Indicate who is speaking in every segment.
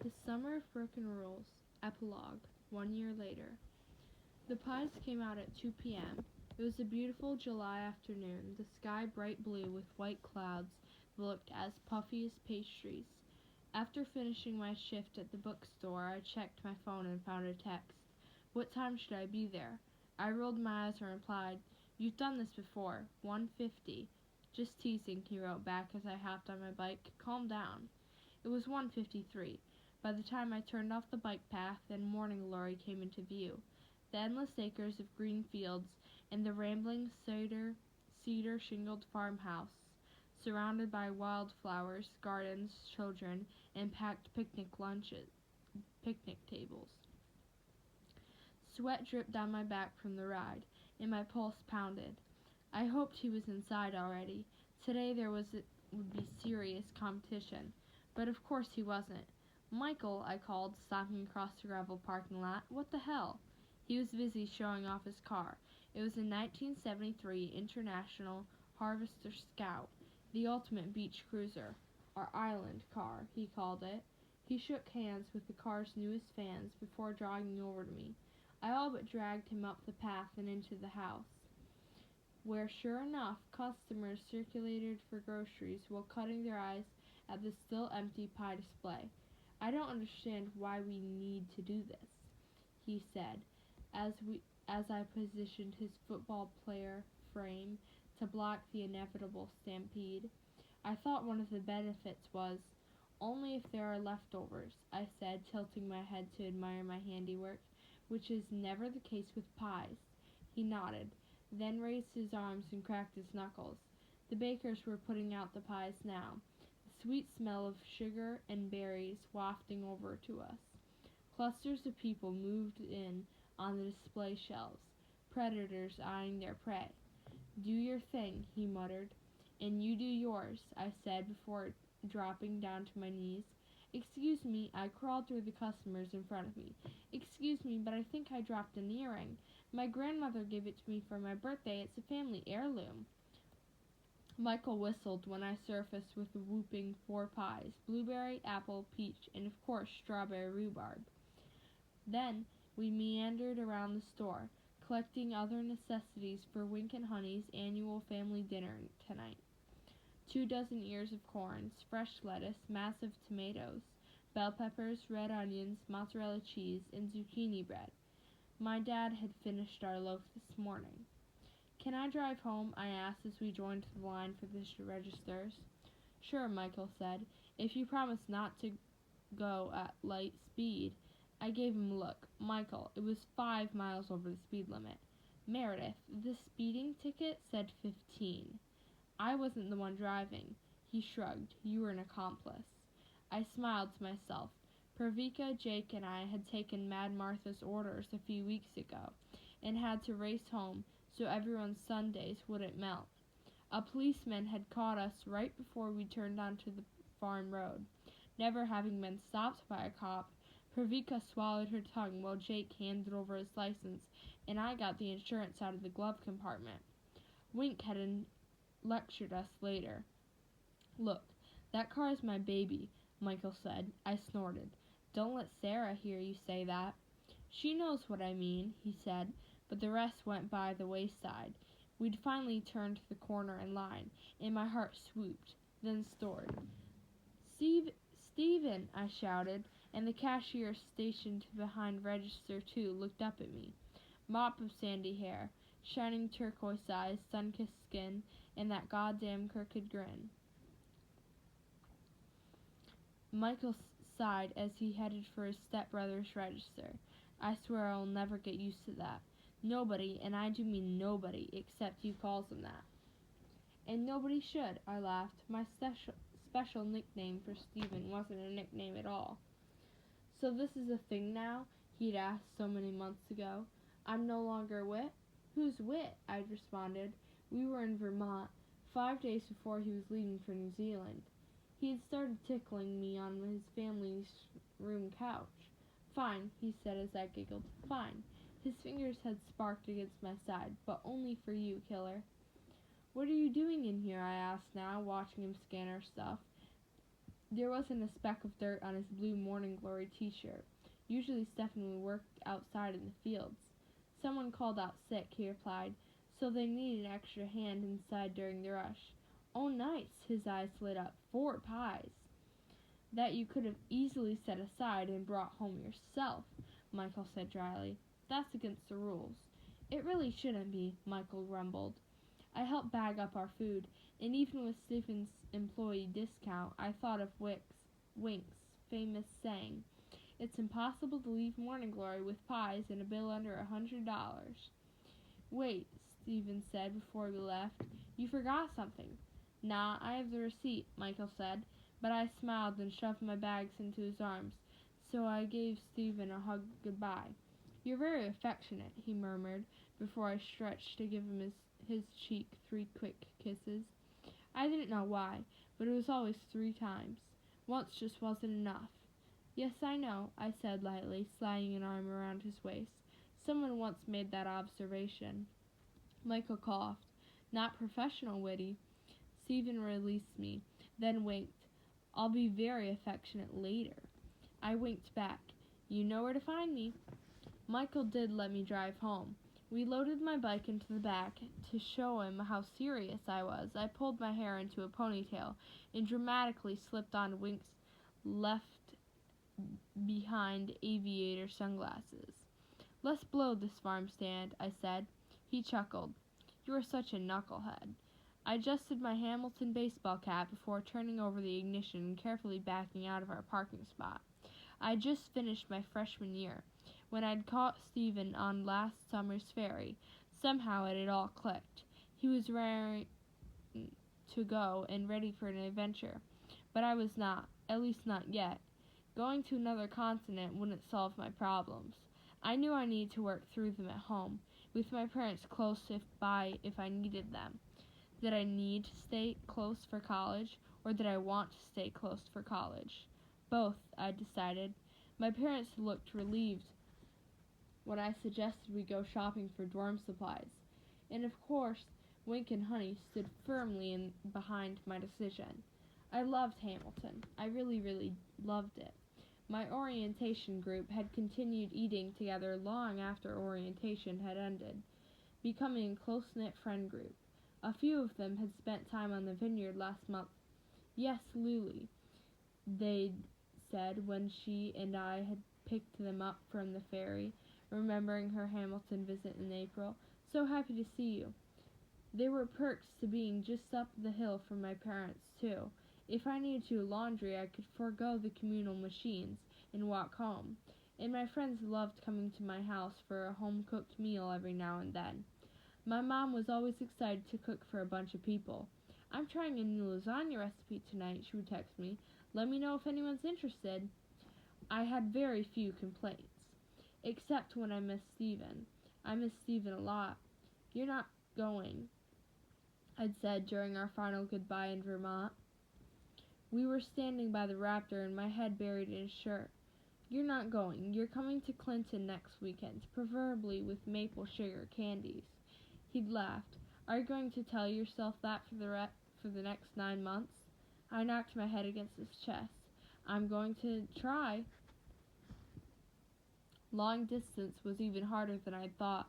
Speaker 1: The Summer of Broken Rules, Epilogue, 1 year later. The Pies came out at 2 p.m. It was a beautiful July afternoon, the sky bright blue with white clouds that looked as puffy as pastries. After finishing my shift at the bookstore, I checked my phone and found a text. What time should I be there? I rolled my eyes and replied, "You've done this before. 1:50. Just teasing," he wrote back as I hopped on my bike. "Calm down." It was 1:53. By the time I turned off the bike path and morning glory came into view, the endless acres of green fields and the rambling cedar shingled farmhouse, surrounded by wildflowers, gardens, children, and packed picnic tables. Sweat dripped down my back from the ride, and my pulse pounded. I hoped he was inside already. Today there would be serious competition, but of course he wasn't. "Michael," I called, stopping across the gravel parking lot. "What the hell?" He was busy showing off his car. It was a 1973 International Harvester Scout, the ultimate beach cruiser. "Our island car," he called it. He shook hands with the car's newest fans before jogging over to me. I all but dragged him up the path and into the house, where sure enough customers circulated for groceries while cutting their eyes at the still empty pie display. "I don't understand why we need to do this," he said, as I positioned his football player frame to block the inevitable stampede. "I thought one of the benefits was only if there are leftovers," I said, tilting my head to admire my handiwork, which is never the case with pies. He nodded, then raised his arms and cracked his knuckles. The bakers were putting out the pies now, the sweet smell of sugar and berries wafting over to us. Clusters of people moved in on the display shelves, predators eyeing their prey. "Do your thing," he muttered. "And you do yours," I said before dropping down to my knees. "Excuse me," I crawled through the customers in front of me. "Excuse me, but I think I dropped an earring. My grandmother gave it to me for my birthday. It's a family heirloom." Michael whistled when I surfaced with a whooping 4 pies, blueberry, apple, peach, and of course strawberry rhubarb. Then we meandered around the store, collecting other necessities for Wink and Honey's annual family dinner tonight. 2 dozen ears of corn, fresh lettuce, massive tomatoes, bell peppers, red onions, mozzarella cheese, and zucchini bread. My dad had finished our loaf this morning. "Can I drive home?" I asked as we joined the line for the registers. "Sure," Michael said, "if you promise not to go at light speed." I gave him a look. "Michael, it was 5 miles over the speed limit." "Meredith, the speeding ticket said 15. I wasn't the one driving." He shrugged. "You were an accomplice." I smiled to myself. Pravika, Jake, and I had taken Mad Martha's orders a few weeks ago and had to race home so everyone's Sundays wouldn't melt. A policeman had caught us right before we turned onto the farm road. Never having been stopped by a cop, Pravika swallowed her tongue while Jake handed over his license, and I got the insurance out of the glove compartment. Wink had lectured us later. "Look, that car is my baby," Michael said. I snorted. "Don't let Sarah hear you say that." "She knows what I mean," he said, but the rest went by the wayside. We'd finally turned the corner in line, and my heart swooped, then soared. "Stephen!" I shouted, and the cashier stationed behind register 2 looked up at me. Mop of sandy hair, shining turquoise eyes, sun-kissed skin, and that goddamn crooked grin. Michael sighed as he headed for his stepbrother's register. "I swear I'll never get used to that. Nobody, and I do mean nobody, except you calls him that." "And nobody should," I laughed. My special nickname for Stephen wasn't a nickname at all. "So this is a thing now?" he'd asked so many months ago. "I'm no longer Wit?" "Who's Wit?" I'd responded. We were in Vermont, 5 days before he was leaving for New Zealand. He had started tickling me on his family's room couch. "Fine," he said as I giggled. "Fine." His fingers had sparked against my side, "but only for you, killer." "What are you doing in here?" I asked now, watching him scan our stuff. There wasn't a speck of dirt on his blue Morning Glory t-shirt. Usually Stephen worked outside in the fields. Someone called out sick, he replied, so they needed an extra hand inside during the rush. Oh, nice, his eyes lit up. 4 pies. That you could have easily set aside and brought home yourself, Michael said dryly. That's against the rules. It really shouldn't be, Michael grumbled. I helped bag up our food, and even with Stephen's employee discount, I thought of Wink's famous saying, "It's impossible to leave Morning Glory with pies and a bill under $100. Wait, Stephen said before we left. You forgot something. Nah, I have the receipt, Michael said, but I smiled and shoved my bags into his arms, so I gave Stephen a hug goodbye. You're very affectionate, he murmured, before I stretched to give him his cheek 3 quick kisses. I didn't know why, but it was always 3 times. Once just wasn't enough. Yes, I know, I said lightly, sliding an arm around his waist. Someone once made that observation. Michael coughed. Not professional witty. Stephen released me, then winked. I'll be very affectionate later. I winked back. You know where to find me. Michael did let me drive home. We loaded my bike into the back. To show him how serious I was, I pulled my hair into a ponytail and dramatically slipped on Wink's left behind aviator sunglasses. Let's blow this farm stand, I said. He chuckled. You are such a knucklehead. I adjusted my Hamilton baseball cap before turning over the ignition and carefully backing out of our parking spot. I had just finished my freshman year. When I'd caught Stephen on last summer's ferry, somehow it had all clicked. He was raring to go and ready for an adventure, but I was not, at least not yet. Going to another continent wouldn't solve my problems. I knew I needed to work through them at home, with my parents close if I needed them. Did I need to stay close for college, or did I want to stay close for college? Both, I decided. My parents looked relieved when I suggested we go shopping for dorm supplies. And of course, Wink and Honey stood firmly behind my decision. I loved Hamilton. I really, really loved it. My orientation group had continued eating together long after orientation had ended, becoming a close-knit friend group. A few of them had spent time on the vineyard last month. Yes, Lily, they'd said when she and I had picked them up from the ferry, remembering her Hamilton visit in April. So happy to see you. There were perks to being just up the hill from my parents, too. If I needed to do laundry, I could forego the communal machines and walk home. And my friends loved coming to my house for a home-cooked meal every now and then. My mom was always excited to cook for a bunch of people. I'm trying a new lasagna recipe tonight, she would text me. Let me know if anyone's interested. I had very few complaints, except when I missed Stephen. I miss Stephen a lot. You're not going, I'd said during our final goodbye in Vermont. We were standing by the Raptor and my head buried in his shirt. You're not going. You're coming to Clinton next weekend, preferably with maple sugar candies. He'd laughed. Are you going to tell yourself that for the next 9 months? I knocked my head against his chest. I'm going to try. Long distance was even harder than I'd thought.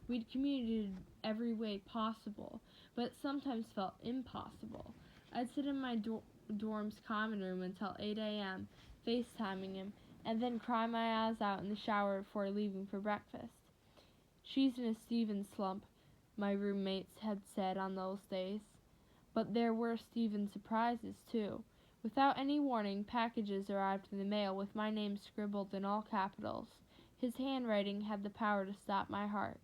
Speaker 1: We'd communicated every way possible, but it sometimes felt impossible. I'd sit in my dorm's common room until 8 a.m., FaceTiming him, and then cry my eyes out in the shower before leaving for breakfast. She's in a Stephen slump, my roommates had said on those days. But there were Stephen surprises, too. Without any warning, packages arrived in the mail with my name scribbled in all capitals. His handwriting had the power to stop my heart.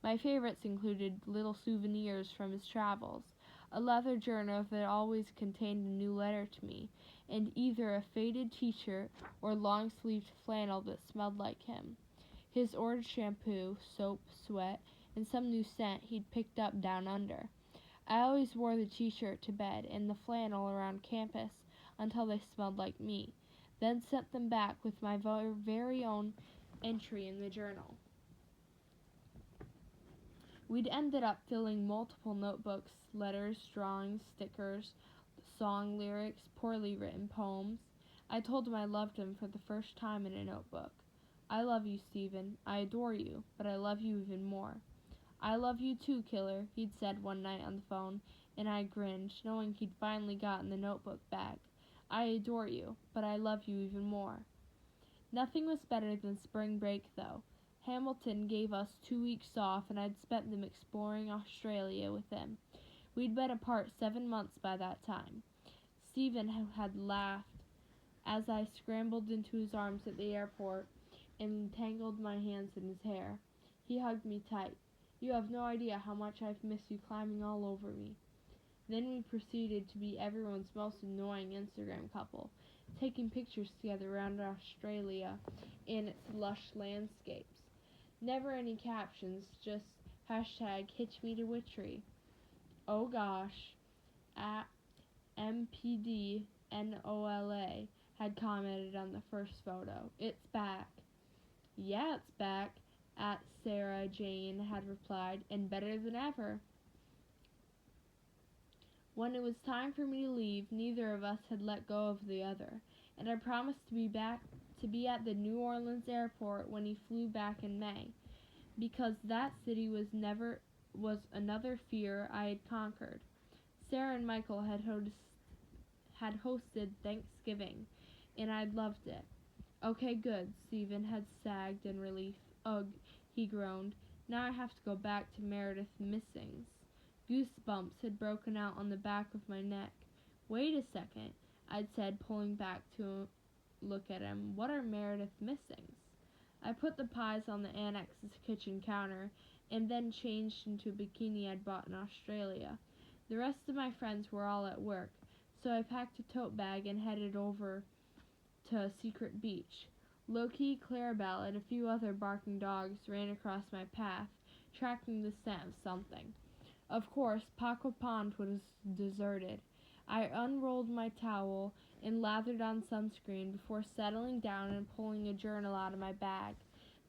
Speaker 1: My favorites included little souvenirs from his travels, a leather journal that always contained a new letter to me, and either a faded t-shirt or long-sleeved flannel that smelled like him. His orange shampoo, soap, sweat, and some new scent he'd picked up down under. I always wore the t-shirt to bed and the flannel around campus until they smelled like me, then sent them back with my very own entry in the journal. We'd ended up filling multiple notebooks, letters, drawings, stickers, song lyrics, poorly written poems. I told him I loved him for the first time in a notebook. I love you, Stephen. I adore you, but I love you even more. I love you too, killer, he'd said one night on the phone, and I grinned, knowing he'd finally gotten the notebook back. I adore you, but I love you even more. Nothing was better than spring break, though. Hamilton gave us 2 weeks off, and I'd spent them exploring Australia with him. We'd been apart 7 months by that time. Stephen had laughed as I scrambled into his arms at the airport and tangled my hands in his hair. He hugged me tight. You have no idea how much I've missed you climbing all over me. Then we proceeded to be everyone's most annoying Instagram couple, taking pictures together around Australia and its lush landscapes. Never any captions, just hashtag #HitchMeToWitchery. Oh gosh, at MPDNOLA had commented on the first photo. It's back. Yeah, it's back, at Sarah Jane had replied, and better than ever. When it was time for me to leave, neither of us had let go of the other, and I promised to be at the New Orleans airport when he flew back in May, because that city was another fear I had conquered. Sarah and Michael had hosted Thanksgiving, and I'd loved it. Okay, good, Stephen had sagged in relief. Ugh, he groaned. Now I have to go back to Meredith Missing's. Goosebumps had broken out on the back of my neck. Wait a second, I'd said, pulling back to look at him. What are Meredith Missings? I put the pies on the annex's kitchen counter, and then changed into a bikini I'd bought in Australia. The rest of my friends were all at work, so I packed a tote bag and headed over to a secret beach. Loki, Clarabelle, and a few other barking dogs ran across my path, tracking the scent of something. Of course, Paco Pond was deserted. I unrolled my towel and lathered on sunscreen before settling down and pulling a journal out of my bag.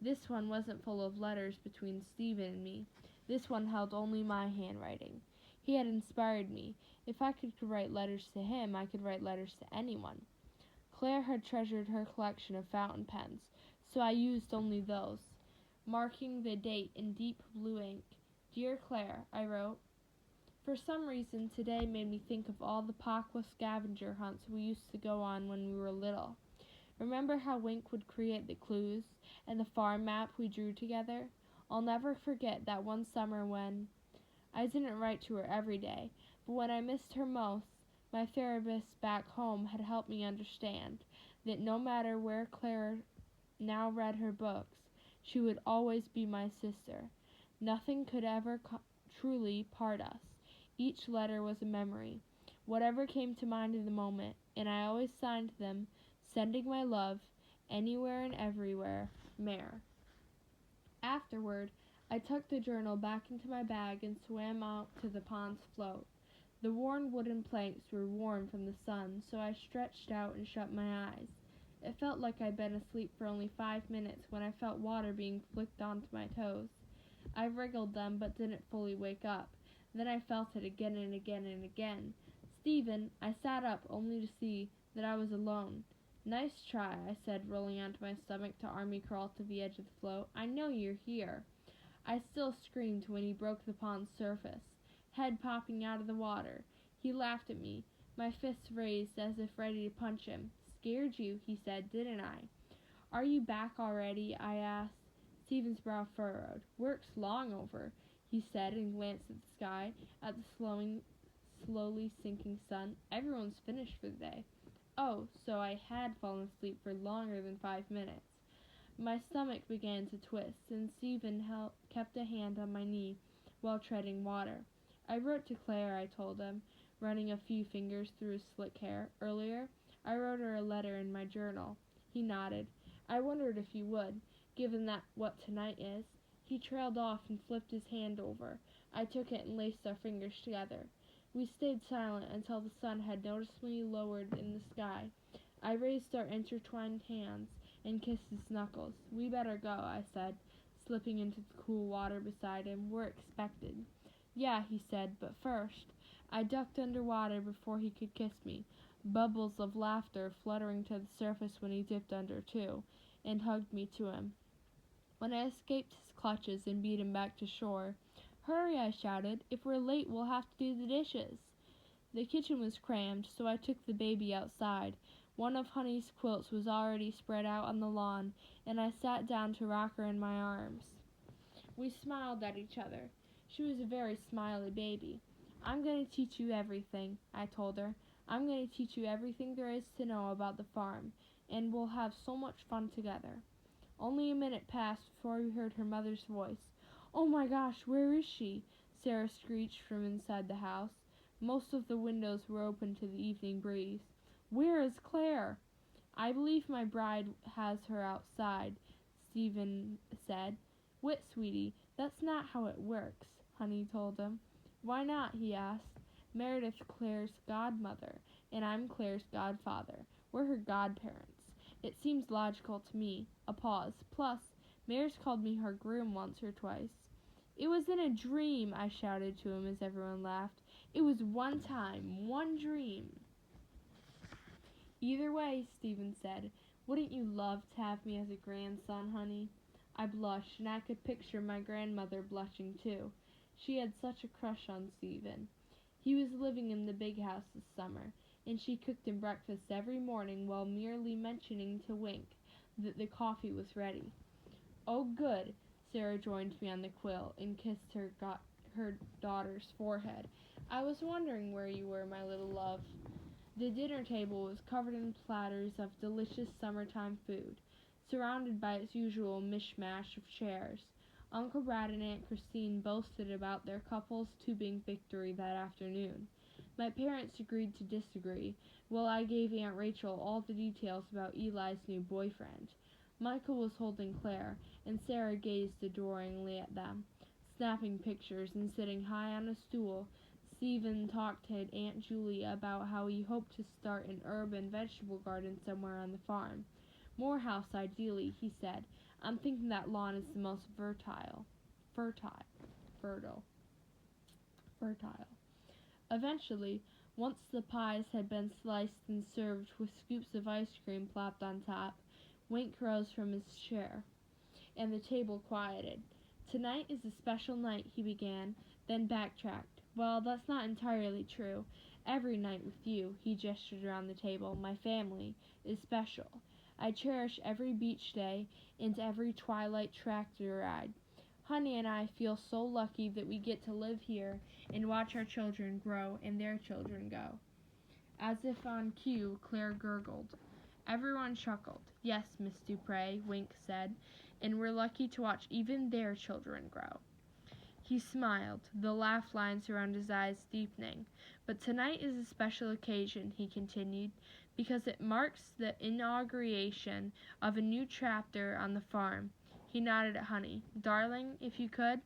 Speaker 1: This one wasn't full of letters between Stephen and me. This one held only my handwriting. He had inspired me. If I could write letters to him, I could write letters to anyone. Claire had treasured her collection of fountain pens, so I used only those, marking the date in deep blue ink. Dear Claire, I wrote. For some reason, today made me think of all the Paqua scavenger hunts we used to go on when we were little. Remember how Wink would create the clues and the farm map we drew together? I'll never forget that one summer when I didn't write to her every day, but when I missed her most, my therapist back home had helped me understand that no matter where Claire now read her books, she would always be my sister. Nothing could ever truly part us. Each letter was a memory, whatever came to mind in the moment, and I always signed them, sending my love, anywhere and everywhere, Mare. Afterward, I tucked the journal back into my bag and swam out to the pond's float. The worn wooden planks were warm from the sun, so I stretched out and shut my eyes. It felt like I'd been asleep for only 5 minutes when I felt water being flicked onto my toes. I wriggled them but didn't fully wake up. Then I felt it again and again and again. Stephen, I sat up only to see that I was alone. Nice try, I said, rolling onto my stomach to army crawl to the edge of the float. I know you're here. I still screamed when he broke the pond's surface, head popping out of the water. He laughed at me, my fists raised as if ready to punch him. Scared you, he said, didn't I? Are you back already? I asked. Stephen's brow furrowed. Work's long over, he said, and glanced at the sky, at the slowly sinking sun. Everyone's finished for the day. Oh, so I had fallen asleep for longer than 5 minutes. My stomach began to twist, and Stephen kept a hand on my knee while treading water. I wrote to Claire, I told him, running a few fingers through his slick hair. Earlier, I wrote her a letter in my journal. He nodded. I wondered if you would, given that what tonight is. He trailed off and flipped his hand over. I took it and laced our fingers together. We stayed silent until the sun had noticeably lowered in the sky. I raised our intertwined hands and kissed his knuckles. We better go, I said, slipping into the cool water beside him. We're expected. Yeah, he said, but first, I ducked under water before he could kiss me, bubbles of laughter fluttering to the surface when he dipped under too, and hugged me to him. When I escaped his clutches and beat him back to shore, "Hurry," I shouted. "If we're late, we'll have to do the dishes." The kitchen was crammed, so I took the baby outside. One of Honey's quilts was already spread out on the lawn, and I sat down to rock her in my arms. We smiled at each other. She was a very smiley baby. "I'm going to teach you everything," I told her. "I'm going to teach you everything there is to know about the farm, and we'll have so much fun together." Only a minute passed before we heard her mother's voice. "Oh my gosh, where is she?" Sarah screeched from inside the house. Most of the windows were open to the evening breeze. "Where is Claire?" "I believe my bride has her outside," Stephen said. "Wait, sweetie, that's not how it works," Honey told him. "Why not?" he asked. "Meredith's Claire's godmother, and I'm Claire's godfather. We're her godparents. It seems logical to me." A pause. "Plus, Mare's called me her groom once or twice." "It was in a dream," I shouted to him as everyone laughed. "It was one time, one dream." "Either way," Stephen said, "wouldn't you love to have me as a grandson, Honey?" I blushed, and I could picture my grandmother blushing too. She had such a crush on Stephen. He was living in the big house this summer, and she cooked him breakfast every morning while merely mentioning to Wink that the coffee was ready. "Oh, good!" Sarah joined me on the quilt and kissed her daughter's forehead. "I was wondering where you were, my little love." The dinner table was covered in platters of delicious summertime food, surrounded by its usual mishmash of chairs. Uncle Brad and Aunt Christine boasted about their couple's tubing victory that afternoon. My parents agreed to disagree, while I gave Aunt Rachel all the details about Eli's new boyfriend. Michael was holding Claire, and Sarah gazed adoringly at them, snapping pictures and sitting high on a stool. Stephen talked to Aunt Julia about how he hoped to start an herb and vegetable garden somewhere on the farm. "Morehouse, ideally," he said. "I'm thinking that lawn is the most fertile. Eventually, once the pies had been sliced and served with scoops of ice cream plopped on top, Wink rose from his chair, and the table quieted. "Tonight is a special night," he began, then backtracked. "Well, that's not entirely true. Every night with you," he gestured around the table, "my family, is special. I cherish every beach day and every twilight tractor ride. Honey and I feel so lucky that we get to live here and watch our children grow and their children go." As if on cue, Claire gurgled. Everyone chuckled. "Yes, Miss Dupre," Wink said, "and we're lucky to watch even their children grow." He smiled, the laugh lines around his eyes deepening. "But tonight is a special occasion," he continued, "because it marks the inauguration of a new chapter on the farm." He nodded at Honey. "Darling, if you could."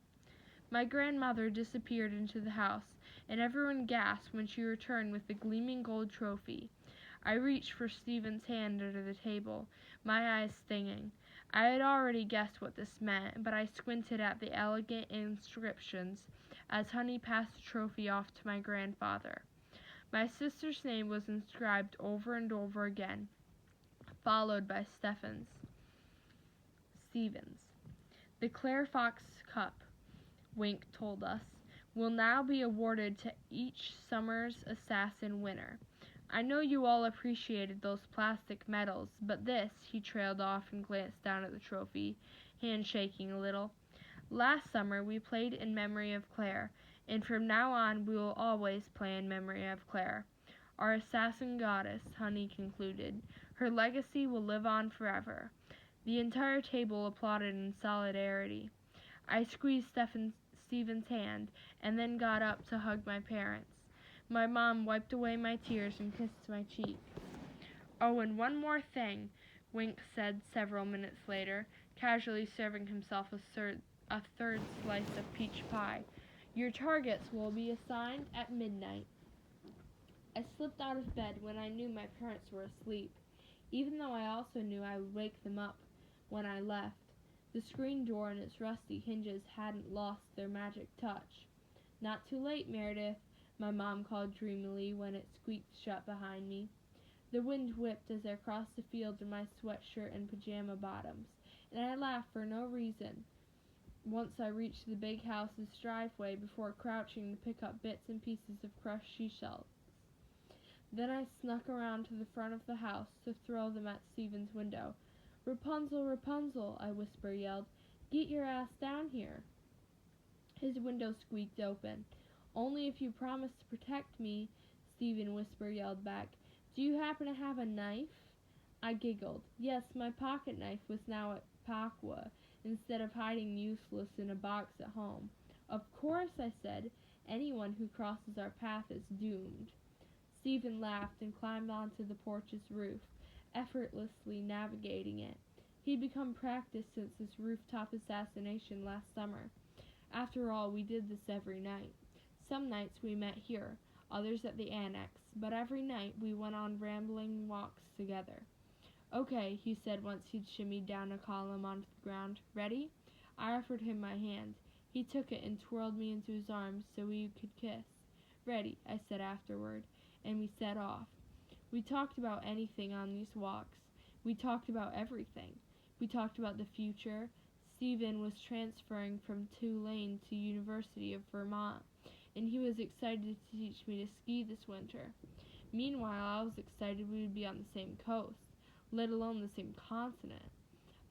Speaker 1: My grandmother disappeared into the house, and everyone gasped when she returned with the gleaming gold trophy. I reached for Stephen's hand under the table, my eyes stinging. I had already guessed what this meant, but I squinted at the elegant inscriptions as Honey passed the trophy off to my grandfather. My sister's name was inscribed over and over again, followed by Stephen's. "The Claire Fox Cup," Wink told us, "will now be awarded to each summer's assassin winner. I know you all appreciated those plastic medals, but this," he trailed off and glanced down at the trophy, handshaking a little. "Last summer we played in memory of Claire, and from now on we will always play in memory of Claire. Our assassin goddess," Honey concluded. "Her legacy will live on forever." The entire table applauded in solidarity. I squeezed Stephen's hand, and then got up to hug my parents. My mom wiped away my tears and kissed my cheek. "Oh, and one more thing," Wink said several minutes later, casually serving himself a third slice of peach pie. "Your targets will be assigned at midnight." I slipped out of bed when I knew my parents were asleep, even though I also knew I would wake them up when I left. The screen door and its rusty hinges hadn't lost their magic touch. "Not too late, Meredith," my mom called dreamily when it squeaked shut behind me. The wind whipped as I crossed the field in my sweatshirt and pajama bottoms, and I laughed for no reason once I reached the big house's driveway before crouching to pick up bits and pieces of crushed seashells. Then I snuck around to the front of the house to throw them at Stephen's window. "Rapunzel, Rapunzel," I yelled. "Get your ass down here." His window squeaked open. "Only if you promise to protect me," Stephen yelled back. "Do you happen to have a knife?" I giggled. Yes, my pocket knife was now at Pakwa, instead of hiding useless in a box at home. "Of course," I said. "Anyone who crosses our path is doomed." Stephen laughed and climbed onto the porch's roof, effortlessly navigating it. He'd become practiced since his rooftop assassination last summer. After all, we did this every night. Some nights we met here, others at the annex, but every night we went on rambling walks together. "Okay," he said once he'd shimmied down a column onto the ground. "Ready?" I offered him my hand. He took it and twirled me into his arms so we could kiss. "Ready," I said afterward, and we set off. We talked about anything on these walks. We talked about everything. We talked about the future. Stephen was transferring from Tulane to University of Vermont, and he was excited to teach me to ski this winter. Meanwhile, I was excited we would be on the same coast, let alone the same continent.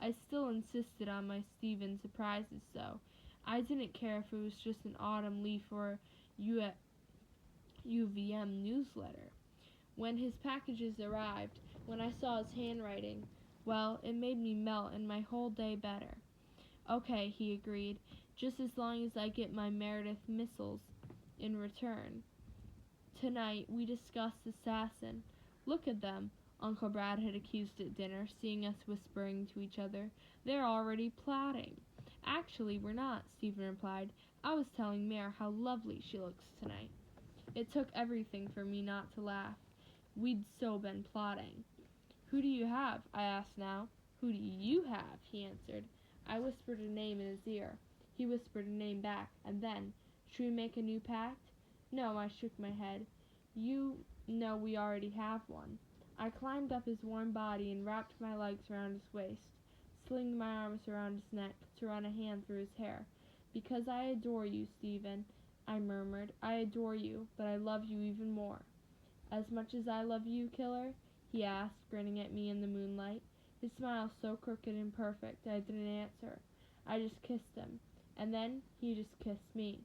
Speaker 1: I still insisted on my Stephen surprises, though. I didn't care if it was just an autumn leaf or UVM newsletter. When his packages arrived, when I saw his handwriting, well, it made me melt and my whole day better. "Okay," he agreed, "just as long as I get my Meredith missiles in return." Tonight, we discussed Assassin. "Look at them," Uncle Brad had accused at dinner, seeing us whispering to each other. "They're already plotting." "Actually, we're not," Stephen replied. "I was telling Mare how lovely she looks tonight." It took everything for me not to laugh. We'd so been plotting. "Who do you have?" I asked now. "Who do you have?" he answered. I whispered a name in his ear. He whispered a name back, and then, "Should we make a new pact?" "No," I shook my head. "You know we already have one." I climbed up his warm body and wrapped my legs around his waist, slinging my arms around his neck to run a hand through his hair. "Because I adore you, Stephen," I murmured. "I adore you, but I love you even more." "As much as I love you, killer?" he asked, grinning at me in the moonlight. His smile so crooked and perfect I didn't answer. I just kissed him, and then he just kissed me.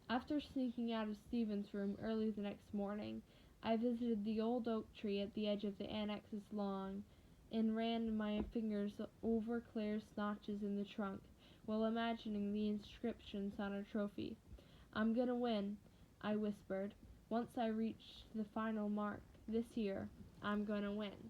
Speaker 1: After sneaking out of Stephen's room early the next morning, I visited the old oak tree at the edge of the annex's lawn and ran my fingers over Claire's notches in the trunk while imagining the inscriptions on her trophy. "I'm gonna win," I whispered. "Once I reach the final mark, this year, I'm gonna win."